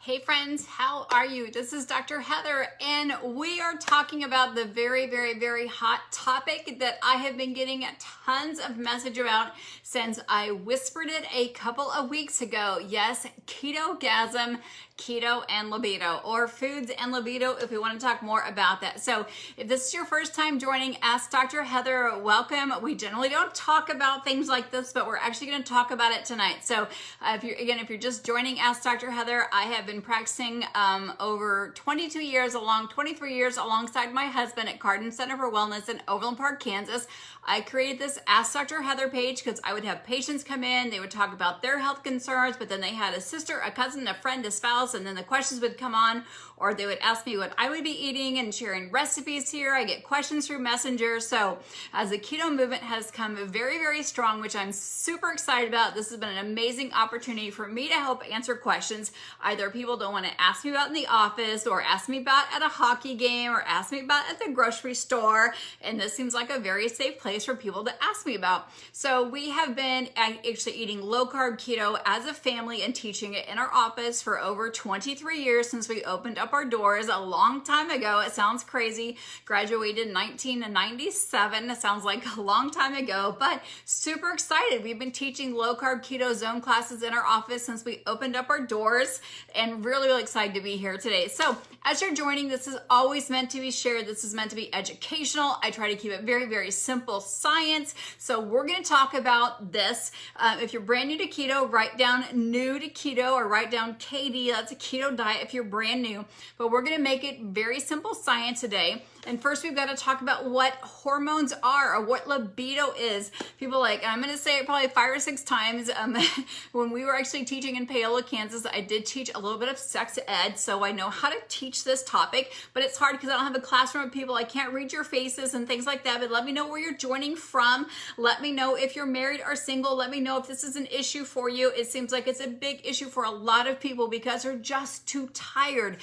Hey friends, how are you? This is Dr. Heather, and we are talking about the very hot topic that I have been getting tons of message about since I whispered it a couple of weeks ago. Yes, Ketogasm, keto and libido, or foods and libido if we want to talk more about that. So if this is your first time joining Ask Dr. Heather, welcome. We generally don't talk about things like this, but we're actually going to talk about it tonight. So if you're just joining Ask Dr. Heather, I have been practicing over 23 years alongside my husband at Cardin Center for Wellness in Overland Park, Kansas. I created this Ask Dr. Heather page because I would have patients come in, they would talk about their health concerns, but then they had a sister, a cousin, a friend, a spouse, and then the questions would come on, or they would ask me what I would be eating and sharing recipes here. I get questions through Messenger. So as the keto movement has come very strong, which I'm super excited about, this has been an amazing opportunity for me to help answer questions either people don't want to ask me about in the office, or ask me about at a hockey game, or ask me about at the grocery store. And this seems like a very safe place for people to ask me about. So we have been actually eating low carb keto as a family and teaching it in our office for over 23 years since we opened up our doors a long time ago. It sounds crazy. Graduated in 1997. It sounds like a long time ago, but super excited. We've been teaching low carb keto zone classes in our office since we opened up our doors, and really excited to be here today. So as you're joining, this is always meant to be shared. This is meant to be educational. I try to keep it very simple science. So we're going to talk about this. If you're brand new to keto, write down new to keto, or write down KD. That's a keto diet if you're brand new. But we're going to make it very simple science today. And first we've got to talk about what hormones are, or what libido is. People like, and I'm going to say it probably 5 or 6 times. When we were actually teaching in Paola, Kansas, I did teach a little bit of sex ed, so I know how to teach this topic, but it's hard because I don't have a classroom of people. I can't read your faces and things like that, but let me know where you're joining from. Let me know if you're married or single. Let me know if this is an issue for you. It seems like it's a big issue for a lot of people because they're just too tired.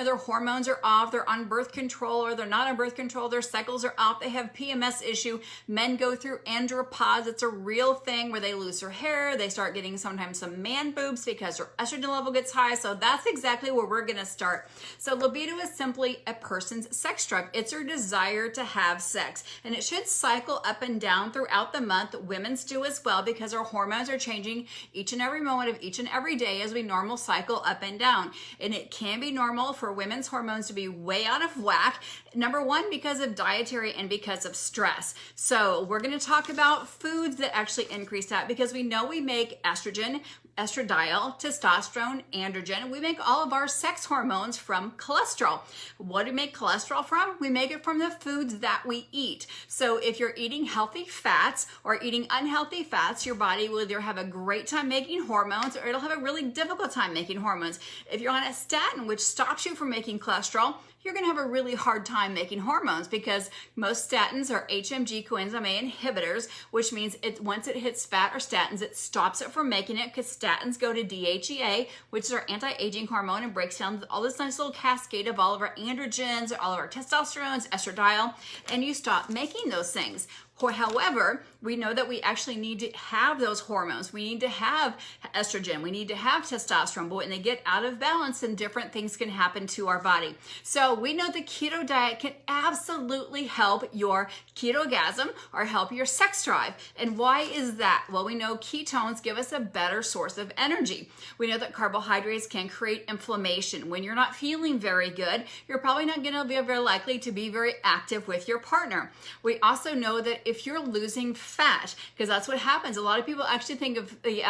Their hormones are off, they're on birth control, or they're not on birth control, their cycles are off, they have PMS issue. Men go through andropause. It's a real thing where they lose their hair, they start getting sometimes some man boobs because their estrogen level gets high. So that's exactly where we're going to start. So libido is simply a person's sex drive. It's their desire to have sex, and it should cycle up and down throughout the month. Women's do as well because our hormones are changing each and every moment of each and every day as we normal cycle up and down. And it can be normal for women's hormones to be way out of whack. Number one, because of dietary and because of stress. So we're going to talk about foods that actually increase that, because we know we make estrogen, estradiol, testosterone, androgen. We make all of our sex hormones from cholesterol. What do we make cholesterol from? We make it from the foods that we eat. So if you're eating healthy fats or eating unhealthy fats, your body will either have a great time making hormones, or it'll have a really difficult time making hormones. If you're on a statin, which stops you from making cholesterol, you're going to have a really hard time making hormones, because most statins are HMG coenzyme A inhibitors, which means once it hits fat or statins, it stops it from making it, because statins go to DHEA, which is our anti-aging hormone, and breaks down all this nice little cascade of all of our androgens, all of our testosterones, estradiol, and you stop making those things. However, we know that we actually need to have those hormones. We need to have estrogen. We need to have testosterone. But when they get out of balance, then different things can happen to our body. So we know the keto diet can absolutely help your ketogasm, or help your sex drive. And why is that? Well, we know ketones give us a better source of energy. We know that carbohydrates can create inflammation. When you're not feeling very good, you're probably not going to be very likely to be very active with your partner. We also know that if you're losing fat, because that's what happens. A lot of people actually think of the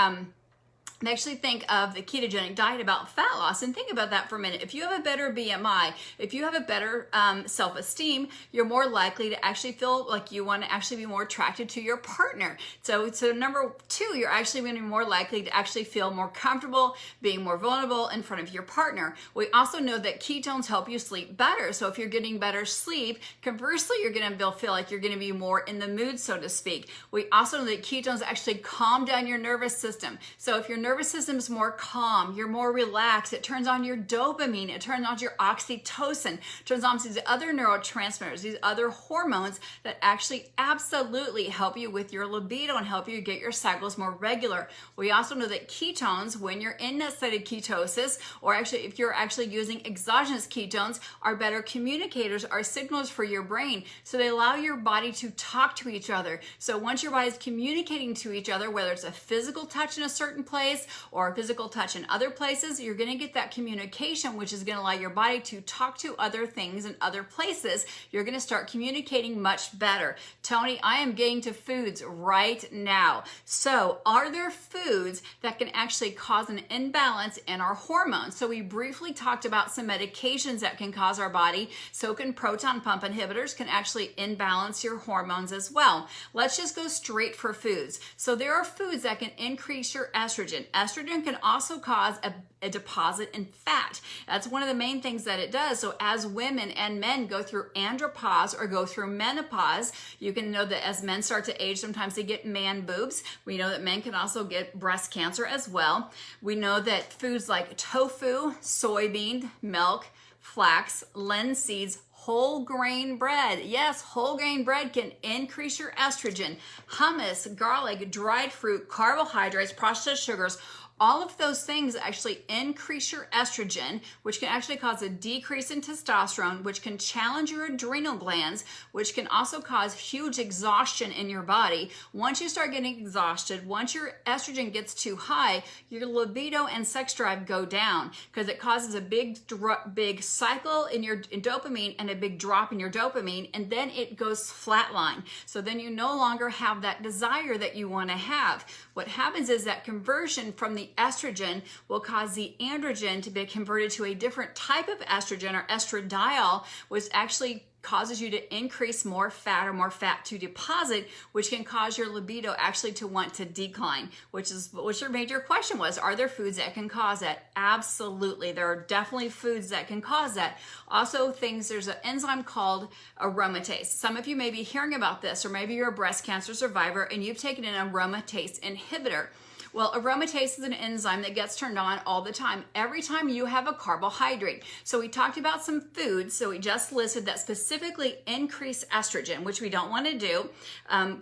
ketogenic diet about fat loss, and think about that for a minute. If you have a better BMI, if you have a better self-esteem, you're more likely to actually feel like you want to actually be more attracted to your partner. So number 2, you're actually going to be more likely to actually feel more comfortable being more vulnerable in front of your partner. We also know that ketones help you sleep better. So if you're getting better sleep, conversely, you're going to feel like you're going to be more in the mood, so to speak. We also know that ketones actually calm down your nervous system. So if your nervous system's more calm, you're more relaxed, it turns on your dopamine, it turns on your oxytocin, it turns on these other neurotransmitters, these other hormones that actually absolutely help you with your libido and help you get your cycles more regular. We also know that ketones, when you're in a state of ketosis, or actually if you're actually using exogenous ketones, are better communicators, are signals for your brain. So they allow your body to talk to each other. So once your body's communicating to each other, whether it's a physical touch in a certain place or a physical touch in other places, you're going to get that communication, which is going to allow your body to talk to other things in other places. You're going to start communicating much better. Tony, I am getting to foods right now. So are there foods that can actually cause an imbalance in our hormones? So we briefly talked about some medications that can cause our body. So can proton pump inhibitors can actually imbalance your hormones as well. Let's just go straight for foods. So there are foods that can increase your estrogen. Estrogen can also cause a deposit in fat. That's one of the main things that it does. So as women and men go through andropause or go through menopause, you can know that as men start to age, sometimes they get man boobs. We know that men can also get breast cancer as well. We know that foods like tofu, soybean, milk, flax, linseeds, whole grain bread. Yes, whole grain bread can increase your estrogen. Hummus, garlic, dried fruit, carbohydrates, processed sugars, all of those things actually increase your estrogen, which can actually cause a decrease in testosterone, which can challenge your adrenal glands, which can also cause huge exhaustion in your body. Once you start getting exhausted, once your estrogen gets too high, your libido and sex drive go down because it causes a big cycle in your dopamine and a big drop in your dopamine, and then it goes flatline. So then you no longer have that desire that you want to have. What happens is that conversion from the estrogen will cause the androgen to be converted to a different type of estrogen, or estradiol, which actually causes you to increase more fat or more fat to deposit, which can cause your libido actually to want to decline, which is what your major question was. Are there foods that can cause that? Absolutely. There are definitely foods that can cause that. Also there's an enzyme called aromatase. Some of you may be hearing about this, or maybe you're a breast cancer survivor and you've taken an aromatase inhibitor. Well, aromatase is an enzyme that gets turned on all the time, every time you have a carbohydrate. So we talked about some foods, so we just listed that specifically increase estrogen, which we don't want to do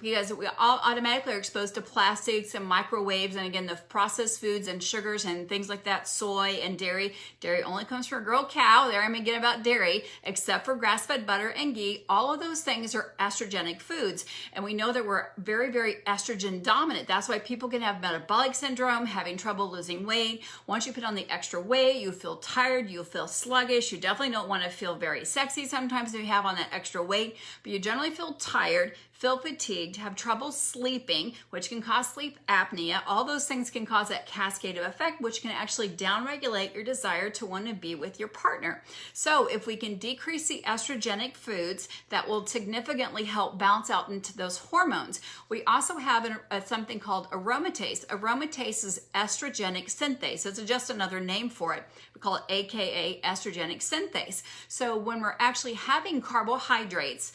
because we all automatically are exposed to plastics and microwaves, and again, the processed foods and sugars and things like that, soy and dairy. Dairy only comes from a girl cow. There I'm going to get about dairy, except for grass-fed butter and ghee. All of those things are estrogenic foods, and we know that we're very, very estrogen dominant. That's why people can have metabolic syndrome, having trouble losing weight. Once you put on the extra weight, you feel tired, you feel sluggish. You definitely don't want to feel very sexy sometimes if you have on that extra weight, but you generally feel tired, feel fatigued, have trouble sleeping, which can cause sleep apnea. All those things can cause that cascade of effect, which can actually downregulate your desire to want to be with your partner. So if we can decrease the estrogenic foods, that will significantly help balance out into those hormones. We also have something called aromatase. Aromatase is estrogenic synthase. It's just another name for it. We call it AKA estrogenic synthase. So when we're actually having carbohydrates,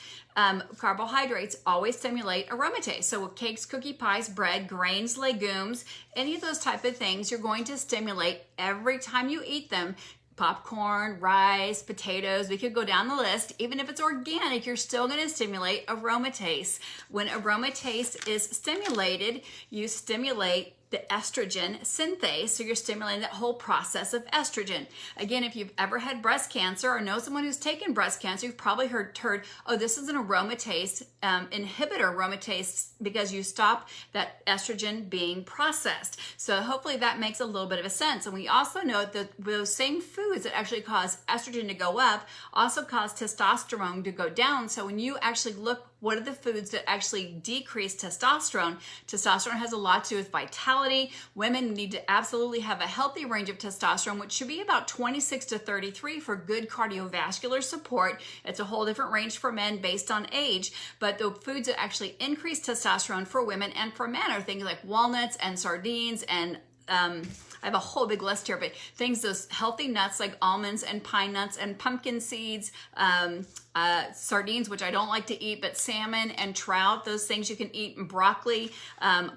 carbohydrates always stimulate aromatase. So with cakes, cookie pies, bread, grains, legumes, any of those type of things, you're going to stimulate every time you eat them. Popcorn, rice, potatoes, we could go down the list. Even if it's organic, you're still going to stimulate aromatase. When aromatase is stimulated, you stimulate the estrogen synthase, so you're stimulating that whole process of estrogen. Again, if you've ever had breast cancer or know someone who's taken breast cancer, you've probably heard, oh, this is an aromatase inhibitor, aromatase, because you stop that estrogen being processed. So hopefully that makes a little bit of a sense. And we also know that those same foods that actually cause estrogen to go up also cause testosterone to go down. So when you actually look, what are the foods that actually decrease testosterone? Testosterone has a lot to do with vitality. Women need to absolutely have a healthy range of testosterone, which should be about 26 to 33 for good cardiovascular support. It's a whole different range for men based on age, but the foods that actually increase testosterone for women and for men are things like walnuts and sardines and I have a whole big list here, but things, those healthy nuts like almonds and pine nuts and pumpkin seeds, sardines, which I don't like to eat, but salmon and trout, those things you can eat, and broccoli,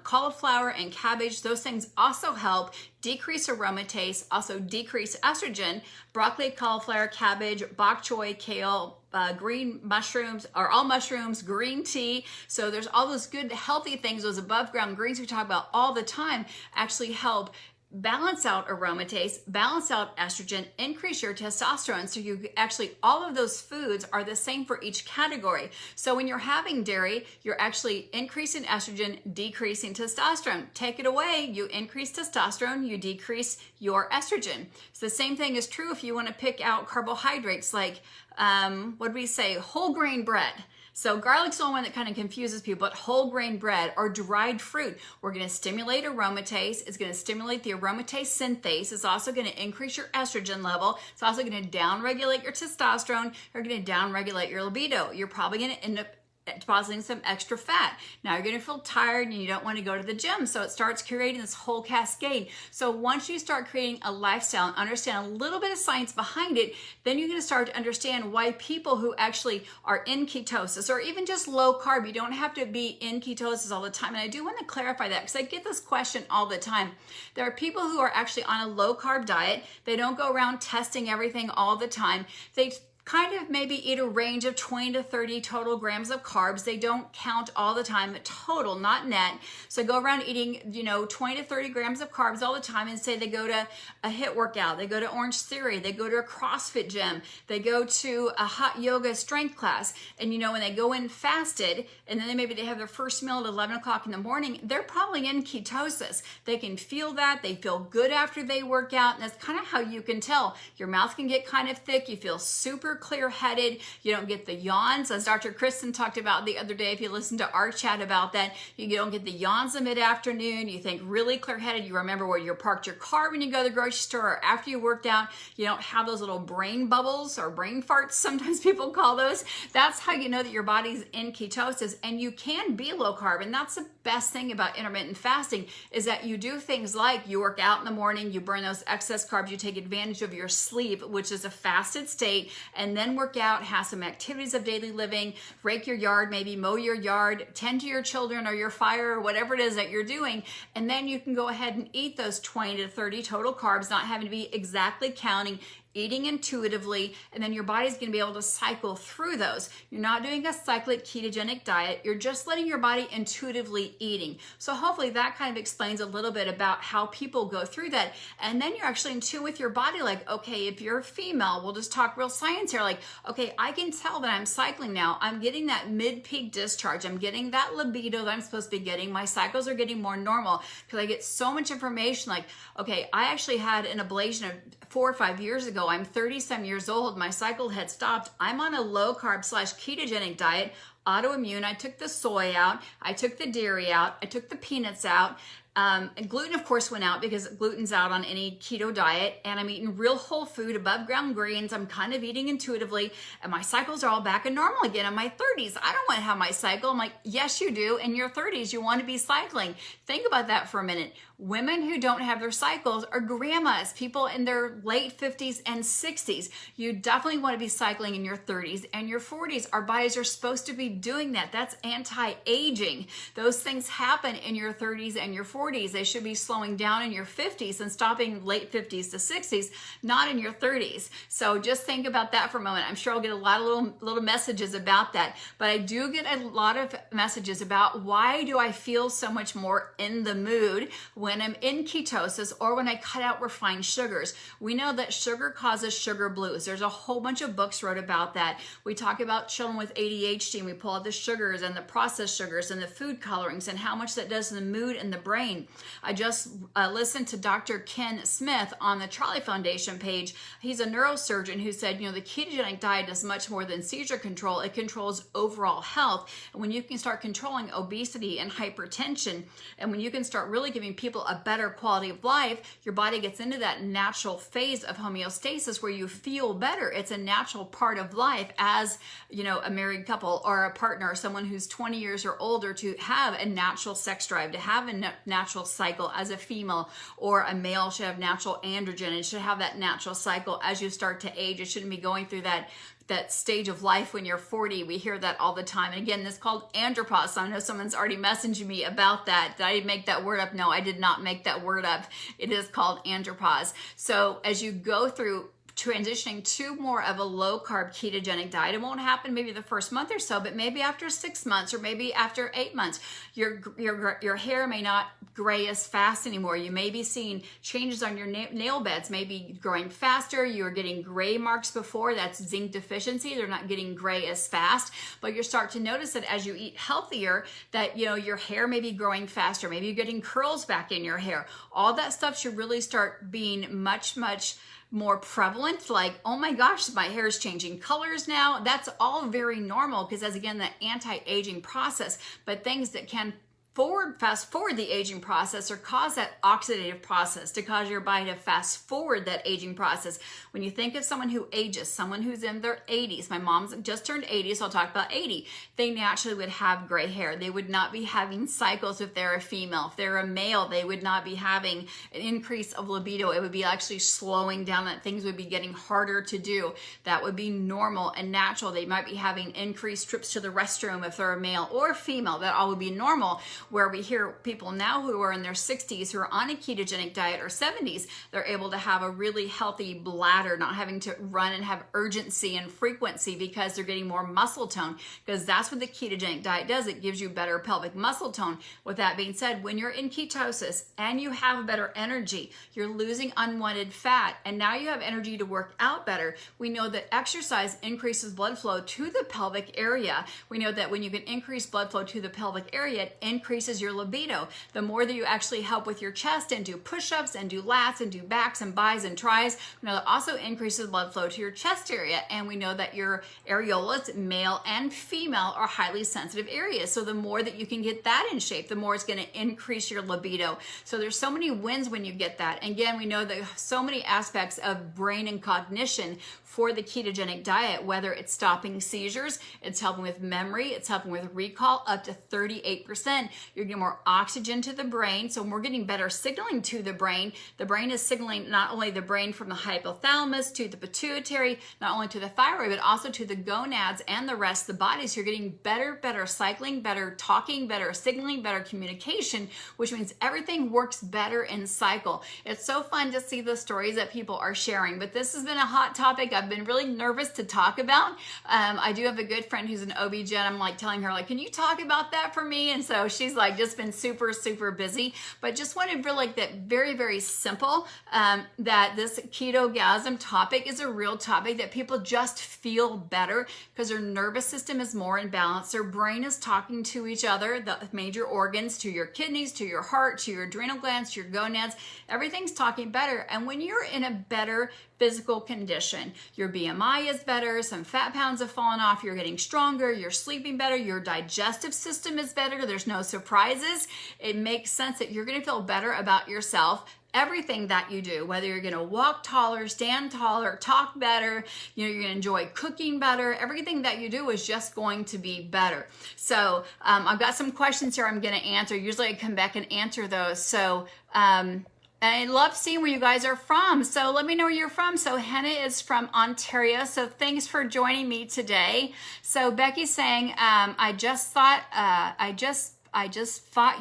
cauliflower and cabbage, those things also help decrease aromatase, also decrease estrogen. Broccoli, cauliflower, cabbage, bok choy, kale, green mushrooms, or all mushrooms, green tea. So there's all those good healthy things, those above ground greens we talk about all the time, actually help balance out aromatase, balance out estrogen, increase your testosterone. So you actually, all of those foods are the same for each category. So when you're having dairy, you're actually increasing estrogen, decreasing testosterone. Take it away, you increase testosterone, you decrease your estrogen. So the same thing is true if you want to pick out carbohydrates like, what do we say, whole grain bread. So garlic's the only one that kind of confuses people, but whole grain bread or dried fruit, we're going to stimulate aromatase. It's going to stimulate the aromatase synthase. It's also going to increase your estrogen level. It's also going to downregulate your testosterone. You're going to downregulate your libido. You're probably going to end up depositing some extra fat. Now you're going to feel tired and you don't want to go to the gym. So it starts creating this whole cascade. So once you start creating a lifestyle and understand a little bit of science behind it, then you're going to start to understand why people who actually are in ketosis or even just low carb, you don't have to be in ketosis all the time. And I do want to clarify that because I get this question all the time. There are people who are actually on a low carb diet. They don't go around testing everything all the time. They kind of maybe eat a range of 20 to 30 total grams of carbs. They don't count all the time, but total, not net. So go around eating, 20 to 30 grams of carbs all the time and say they go to a HIIT workout, they go to Orange Theory, they go to a CrossFit gym, they go to a hot yoga strength class. And when they go in fasted and then maybe they have their first meal at 11 o'clock in the morning, they're probably in ketosis. They can feel that. They feel good after they work out. And that's kind of how you can tell. Your mouth can get kind of thick. You feel super clear-headed. You don't get the yawns, as Dr. Kristen talked about the other day. If you listen to our chat about that, you don't get the yawns in mid-afternoon. You think really clear-headed. You remember where you parked your car when you go to the grocery store or after you worked out. You don't have those little brain bubbles or brain farts, sometimes people call those. That's how you know that your body's in ketosis, and you can be low carb. And that's the best thing about intermittent fasting is that you do things like you work out in the morning, you burn those excess carbs, you take advantage of your sleep, which is a fasted state, and then work out, have some activities of daily living, rake your yard, maybe mow your yard, tend to your children or your fire or whatever it is that you're doing. And then you can go ahead and eat those 20 to 30 total carbs, not having to be exactly counting, eating intuitively, and then your body's going to be able to cycle through those. You're not doing a cyclic ketogenic diet. You're just letting your body intuitively eating. So hopefully that kind of explains a little bit about how people go through that. And then you're actually in tune with your body. Like, okay, if you're a female, we'll just talk real science here. Like, okay, I can tell that I'm cycling now. I'm getting that mid-peak discharge. I'm getting that libido that I'm supposed to be getting. My cycles are getting more normal because I get so much information. Like, okay, I actually had an ablation 4 or 5 years ago. I'm 30-some years old. My cycle had stopped. I'm on a low carb / ketogenic diet, autoimmune. I took the soy out. I took the dairy out. I took the peanuts out. And gluten, of course, went out because gluten's out on any keto diet. And I'm eating real whole food, above ground greens. I'm kind of eating intuitively. And my cycles are all back in normal again in my 30s. I don't want to have my cycle. I'm like, yes, you do. In your 30s, you want to be cycling. Think about that for a minute. Women who don't have their cycles are grandmas, people in their late 50s and 60s. You definitely want to be cycling in your 30s and your 40s. Our bodies are supposed to be doing that. That's anti-aging. Those things happen in your 30s and your 40s. They should be slowing down in your 50s and stopping late 50s to 60s, not in your 30s. So just think about that for a moment. I'm sure I'll get a lot of little messages about that, but I do get a lot of messages about why do I feel so much more in the mood when I'm in ketosis or when I cut out refined sugars. We know that sugar causes sugar blues. There's a whole bunch of books wrote about that. We talk about children with ADHD and we pull out the sugars and the processed sugars and the food colorings and how much that does to the mood and the brain. I just listened to Dr. Ken Smith on the Charlie Foundation page. He's a neurosurgeon who said, the ketogenic diet does much more than seizure control. It controls overall health. And when you can start controlling obesity and hypertension, and when you can start really giving people a better quality of life, your body gets into that natural phase of homeostasis where you feel better. It's a natural part of life as, a married couple or a partner or someone who's 20 years or older to have a natural sex drive, to have a natural natural cycle as a female, or a male should have natural androgen. It should have that natural cycle as you start to age. It shouldn't be going through that stage of life when you're 40. We hear that all the time. And again, this is called andropause. So I know someone's already messaged me about that. Did I make that word up? No, I did not make that word up. It is called andropause. So as you go through transitioning to more of a low carb ketogenic diet, it won't happen maybe the first month or so, but maybe after 6 months or maybe after 8 months, your hair may not gray as fast anymore. You may be seeing changes on your nail beds, maybe growing faster. You're getting gray marks before. That's zinc deficiency. They're not getting gray as fast, but you start to notice that as you eat healthier, that your hair may be growing faster. Maybe you're getting curls back in your hair. All that stuff should really start being much more prevalent. Like, oh my gosh, my hair is changing colors now. That's all very normal, because as again, the anti-aging process, but things that can fast forward the aging process or cause that oxidative process to cause your body to fast forward that aging process. When you think of someone who ages, someone who's in their 80s, my mom's just turned 80, so I'll talk about 80, they naturally would have gray hair. They would not be having cycles if they're a female. If they're a male, they would not be having an increase of libido. It would be actually slowing down, that things would be getting harder to do. That would be normal and natural. They might be having increased trips to the restroom if they're a male or a female. That all would be normal. Where we hear people now who are in their 60s who are on a ketogenic diet, or 70s, they're able to have a really healthy bladder, not having to run and have urgency and frequency because they're getting more muscle tone, because that's what the ketogenic diet does. It gives you better pelvic muscle tone. With that being said, when you're in ketosis and you have better energy, you're losing unwanted fat, and now you have energy to work out better. We know that exercise increases blood flow to the pelvic area. We know that when you can increase blood flow to the pelvic area, it increases your libido. The more that you actually help with your chest and do push-ups and do lats and do backs and bis and tris, we know that also increases blood flow to your chest area. And we know that your areolas, male and female, are highly sensitive areas. So the more that you can get that in shape, the more it's going to increase your libido. So there's so many wins when you get that. And again, we know that so many aspects of brain and cognition for the ketogenic diet, whether it's stopping seizures, it's helping with memory, it's helping with recall up to 38%. You're getting more oxygen to the brain, so we're getting better signaling to the brain. The brain is signaling not only the brain from the hypothalamus to the pituitary, not only to the thyroid, but also to the gonads and the rest of the body. So you're getting better cycling, better talking, better signaling, better communication, which means everything works better in cycle. It's so fun to see the stories that people are sharing, but this has been a hot topic I've been really nervous to talk about. I do have a good friend who's an OB-GYN. I'm like telling her, like, can you talk about that for me? And so she's like just been super busy, but just wanted to like that very simple, that this ketogasm topic is a real topic, that people just feel better because their nervous system is more in balance. Their brain is talking to each other, the major organs, to your kidneys, to your heart, to your adrenal glands, to your gonads. Everything's talking better. And when you're in a better physical condition, your BMI is better, some fat pounds have fallen off, you're getting stronger, you're sleeping better, your digestive system is better, there's no surprises. It makes sense that you're going to feel better about yourself. Everything that you do, whether you're going to walk taller, stand taller, talk better, you're going to enjoy cooking better, everything that you do is just going to be better. So I've got some questions here I'm going to answer. Usually I come back and answer those. So I love seeing where you guys are from. So let me know where you're from. So Henna is from Ontario. So thanks for joining me today. So Becky's saying, I just fought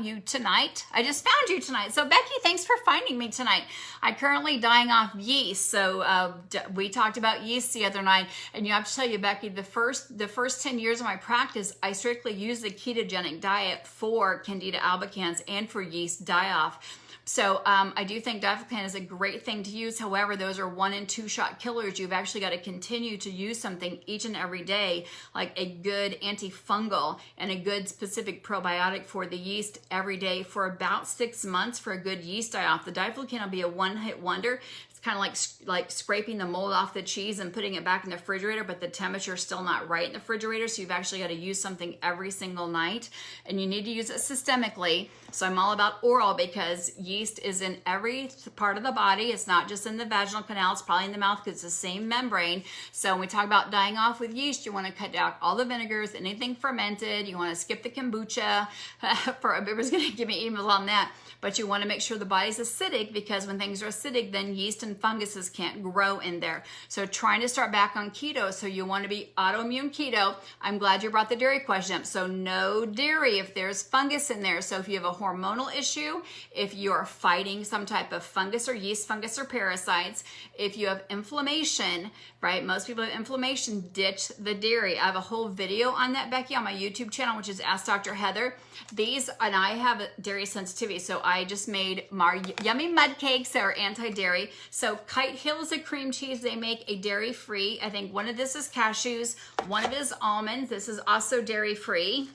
you tonight. I just found you tonight. So Becky, thanks for finding me tonight. I'm currently dying off yeast. So we talked about yeast the other night, and you have to tell you, Becky, the first 10 years of my practice, I strictly used the ketogenic diet for Candida albicans and for yeast die-off. So I do think diflucan is a great thing to use. However, those are 1 and 2 shot killers. You've actually got to continue to use something each and every day, like a good antifungal and a good specific probiotic for the yeast every day for about 6 months for a good yeast die-off. The diflucan will be a one-hit wonder. It's kind of like scraping the mold off the cheese and putting it back in the refrigerator, but the temperature is still not right in the refrigerator. So you've actually got to use something every single night, and you need to use it systemically. So I'm all about oral because yeast is in every part of the body. It's not just in the vaginal canal. It's probably in the mouth because it's the same membrane. So when we talk about dying off with yeast, you want to cut out all the vinegars, anything fermented. You want to skip the kombucha. Everybody's going to give me emails on that. But you want to make sure the body's acidic, because when things are acidic, then yeast and funguses can't grow in there. So trying to start back on keto. So you want to be autoimmune keto. I'm glad you brought the dairy question up. So no dairy if there's fungus in there. So if you have a hormonal issue, if you're fighting some type of fungus or yeast fungus or parasites, if you have inflammation, right? Most people have inflammation, ditch the dairy. I have a whole video on that, Becky, on my YouTube channel, which is Ask Dr. Heather. And I have dairy sensitivity, so I just made my yummy mud cakes that are anti-dairy. So Kite Hill is a cream cheese. They make a dairy-free. I think one of this is cashews, one of it is almonds. This is also dairy-free.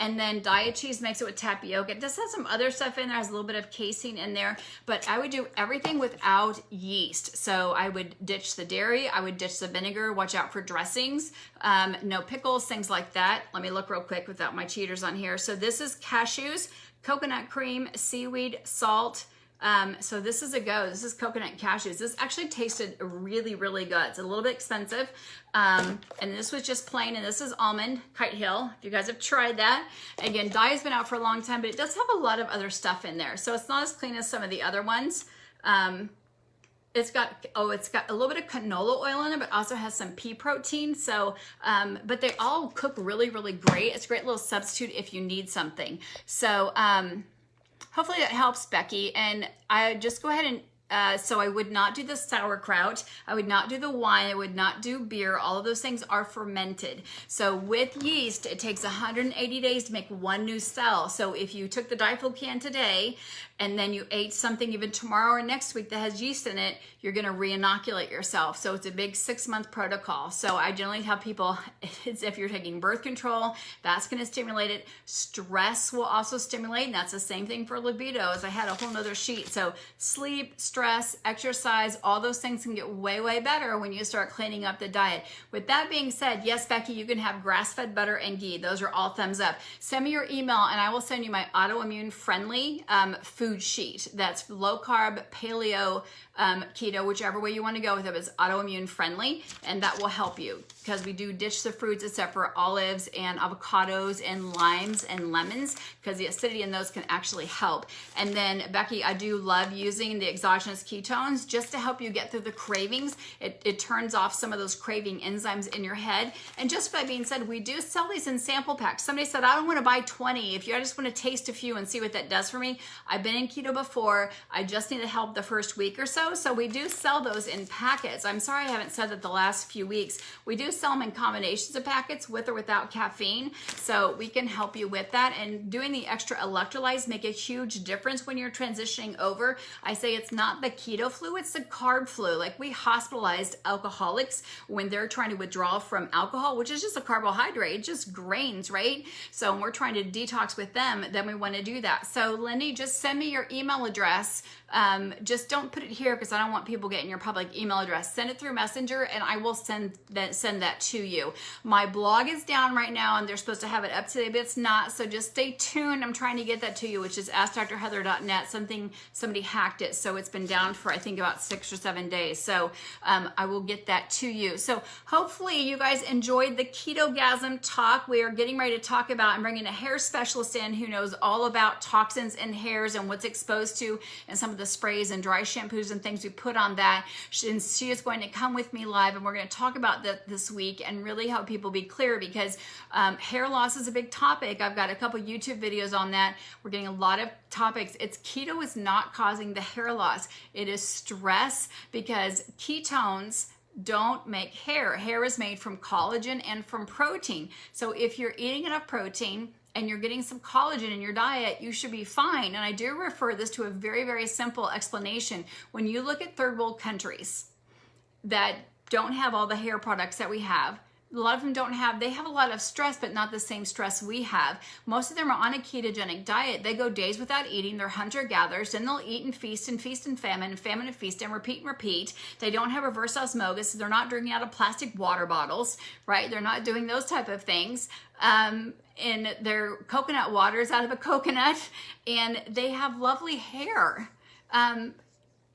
And then Diet Cheese makes it with tapioca. It does have some other stuff in there. It has a little bit of casein in there. But I would do everything without yeast. So I would ditch the dairy. I would ditch the vinegar. Watch out for dressings. No pickles, things like that. Let me look real quick without my cheaters on here. So this is cashews, coconut cream, seaweed, salt. So this is a go. This is coconut cashews. This actually tasted really, really good. It's a little bit expensive. And this was just plain, and this is almond, Kite Hill. If you guys have tried that. Again, Diet's been out for a long time, but it does have a lot of other stuff in there. So it's not as clean as some of the other ones. It's got a little bit of canola oil in it, but also has some pea protein. So, but they all cook really, really great. It's a great little substitute if you need something. So, hopefully that helps, Becky. And I just go ahead and so I would not do the sauerkraut. I would not do the wine. I would not do beer. All of those things are fermented. So with yeast, it takes 180 days to make one new cell. So if you took the Can today and then you ate something even tomorrow or next week that has yeast in it, you're going to re-inoculate yourself. So it's a big 6-month protocol. So I generally tell people, it's if you're taking birth control, that's going to stimulate it. Stress will also stimulate, and that's the same thing for libido, as I had a whole nother sheet. So sleep, stress, exercise, all those things can get way, way better when you start cleaning up the diet. With that being said, yes, Becky, you can have grass-fed butter and ghee. Those are all thumbs up. Send me your email and I will send you my autoimmune friendly food sheet. That's low carb, paleo, keto, whichever way you want to go with it, is autoimmune friendly, and that will help you because we do ditch the fruits except for olives and avocados and limes and lemons, because the acidity in those can actually help. And then Becky, I do love using the exogenous ketones just to help you get through the cravings. It turns off some of those craving enzymes in your head. And just by being said, we do sell these in sample packs. Somebody said, I don't want to buy 20. If you I just want to taste a few and see what that does for me. I've been in keto before. I just need to help the first week or so. So we do sell those in packets. I'm sorry I haven't said that the last few weeks. We do sell them in combinations of packets with or without caffeine. So we can help you with that. And doing the extra electrolytes make a huge difference when you're transitioning over. I say it's not the keto flu, it's the carb flu. Like we hospitalized alcoholics when they're trying to withdraw from alcohol, which is just a carbohydrate, just grains, right? So when we're trying to detox with them, then we want to do that. So Lindy, just send me your email address. Just don't put it here because I don't want people getting your public email address. Send it through Messenger and I will send that to you. My blog is down right now and they're supposed to have it up today, but it's not. So just stay tuned. I'm trying to get that to you, which is askdrheather.net. Somebody hacked it. So it's been down for, I think, about 6 or 7 days. So I will get that to you. So hopefully you guys enjoyed the Ketogasm talk. We are getting ready to talk about, I'm bringing a hair specialist in who knows all about toxins in hairs and what's exposed to and some of the sprays and dry shampoos and things we put on that. And she is going to come with me live and we're going to talk about that this week and really help people be clear because hair loss is a big topic. I've got a couple YouTube videos on that. We're getting a lot of topics. Keto is not causing the hair loss. It is stress because ketones don't make hair. Hair is made from collagen and from protein. So if you're eating enough protein and you're getting some collagen in your diet, you should be fine. And I do refer this to a very, very simple explanation. When you look at third world countries that don't have all the hair products that we have, a lot of them they have a lot of stress, but not the same stress we have. Most of them are on a ketogenic diet. They go days without eating. They're hunter-gatherers. Then they'll eat and feast and famine and feast and repeat. They don't have reverse osmosis. They're not drinking out of plastic water bottles, right? They're not doing those type of things. And their coconut water is out of a coconut, and they have lovely hair.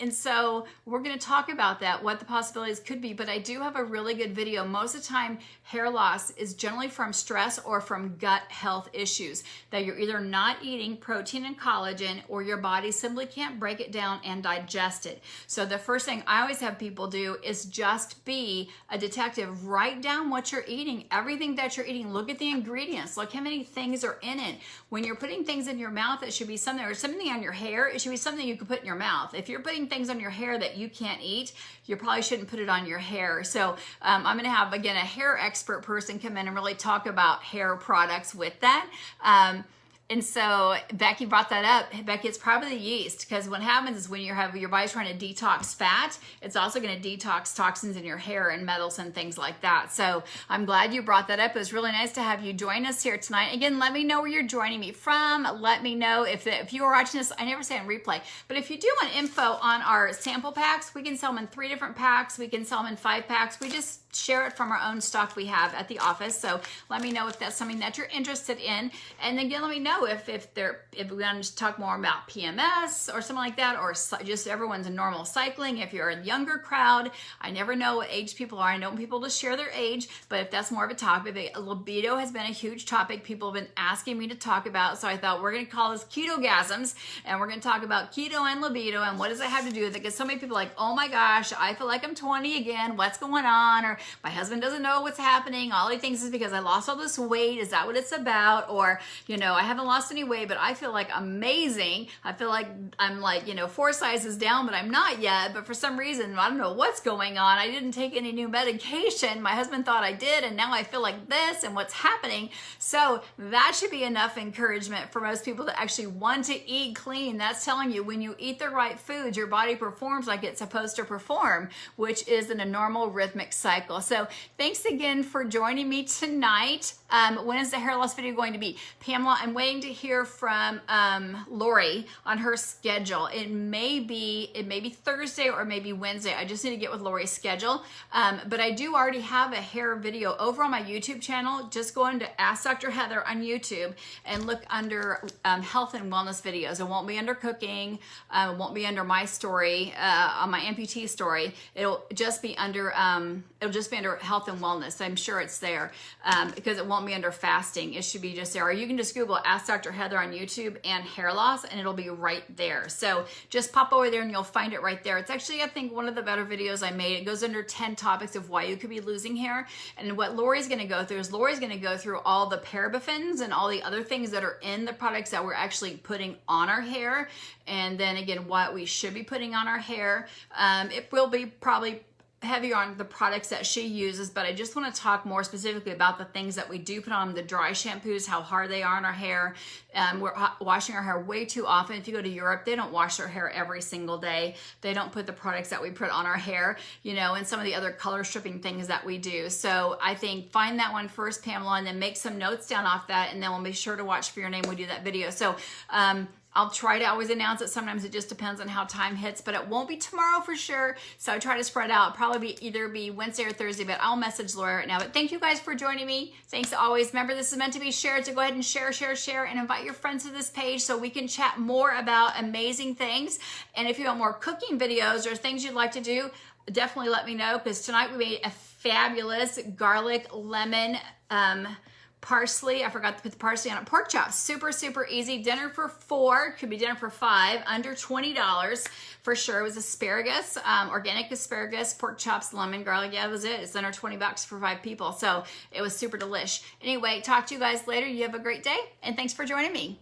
And so we're going to talk about that, what the possibilities could be, but I do have a really good video. Most of the time, hair loss is generally from stress or from gut health issues, that you're either not eating protein and collagen, or your body simply can't break it down and digest it. So the first thing I always have people do is just be a detective. Write down what you're eating, everything that you're eating. Look at the ingredients. Look how many things are in it. When you're putting things in your mouth, it should be something, or something on your hair, it should be something you can put in your mouth. If you're putting things on your hair that you can't eat, you probably shouldn't put it on your hair. So I'm going to have, again, a hair expert person come in and really talk about hair products with that. And so Becky brought that up. Becky, it's probably the yeast, because what happens is when you have your body's trying to detox fat, it's also going to detox toxins in your hair and metals and things like that. So I'm glad you brought that up. It was really nice to have you join us here tonight. Again, let me know where you're joining me from. Let me know if you are watching this. I never say on replay, but if you do want info on our sample packs, we can sell them in 3 different packs. We can sell them in 5 packs. We just share it from our own stock we have at the office. So let me know if that's something that you're interested in. And then again, let me know if we want to talk more about PMS or something like that, or just everyone's in normal cycling. If you're a younger crowd, I never know what age people are. I know people to share their age, but if that's more of a topic, libido has been a huge topic people have been asking me to talk about. So I thought we're going to call this Ketogasms, and we're going to talk about keto and libido and what does it have to do with it. Because so many people are like, oh my gosh, I feel like I'm 20 again. What's going on? Or my husband doesn't know what's happening. All he thinks is because I lost all this weight. Is that what it's about? Or, I haven't lost any weight, but I feel like amazing. I feel like I'm like, 4 sizes down, but I'm not yet. But for some reason, I don't know what's going on. I didn't take any new medication. My husband thought I did, and now I feel like this, and what's happening. So that should be enough encouragement for most people to actually want to eat clean. That's telling you when you eat the right foods, your body performs like it's supposed to perform, which is in a normal rhythmic cycle. So thanks again for joining me tonight. When is the hair loss video going to be? Pamela, I'm waiting to hear from Lori on her schedule. It may be Thursday or maybe Wednesday. I just need to get with Lori's schedule. But I do already have a hair video over on my YouTube channel. Just go into Ask Dr. Heather on YouTube and look under health and wellness videos. It won't be under cooking. It won't be under my story, on my amputee story. It'll just be under health and wellness. I'm sure it's there because it won't be under fasting. It should be just there. Or you can just Google Ask Dr. Heather on YouTube and hair loss, and it'll be right there. So just pop over there and you'll find it right there. It's actually, I think, one of the better videos I made. It goes under 10 topics of why you could be losing hair. And what Lori's going to go through is Lori's going to go through all the parabens and all the other things that are in the products that we're actually putting on our hair. And then again, what we should be putting on our hair. It will be probably heavier on the products that she uses, but I just want to talk more specifically about the things that we do put on, the dry shampoos, how hard they are on our hair. We're washing our hair way too often. If you go to Europe, they don't wash their hair every single day. They don't put the products that we put on our hair, and some of the other color stripping things that we do. So I think find that one first, Pamela, and then make some notes down off that, and then we'll be sure to watch for your name when we do that video. So I'll try to always announce it. Sometimes it just depends on how time hits, but it won't be tomorrow for sure. So I try to spread out. It'll probably either be Wednesday or Thursday, but I'll message Laura right now. But thank you guys for joining me. Thanks always. Remember, this is meant to be shared, so go ahead and share, and invite your friends to this page so we can chat more about amazing things. And if you want more cooking videos or things you'd like to do, definitely let me know, because tonight we made a fabulous garlic lemon parsley. I forgot to put the parsley on it. Pork chops, super, super easy. Dinner for 4, could be dinner for 5, under $20 for sure. It was asparagus, organic asparagus, pork chops, lemon, garlic. Yeah, that was it. It's under $20 for 5 people. So it was super delish. Anyway, talk to you guys later. You have a great day, and thanks for joining me.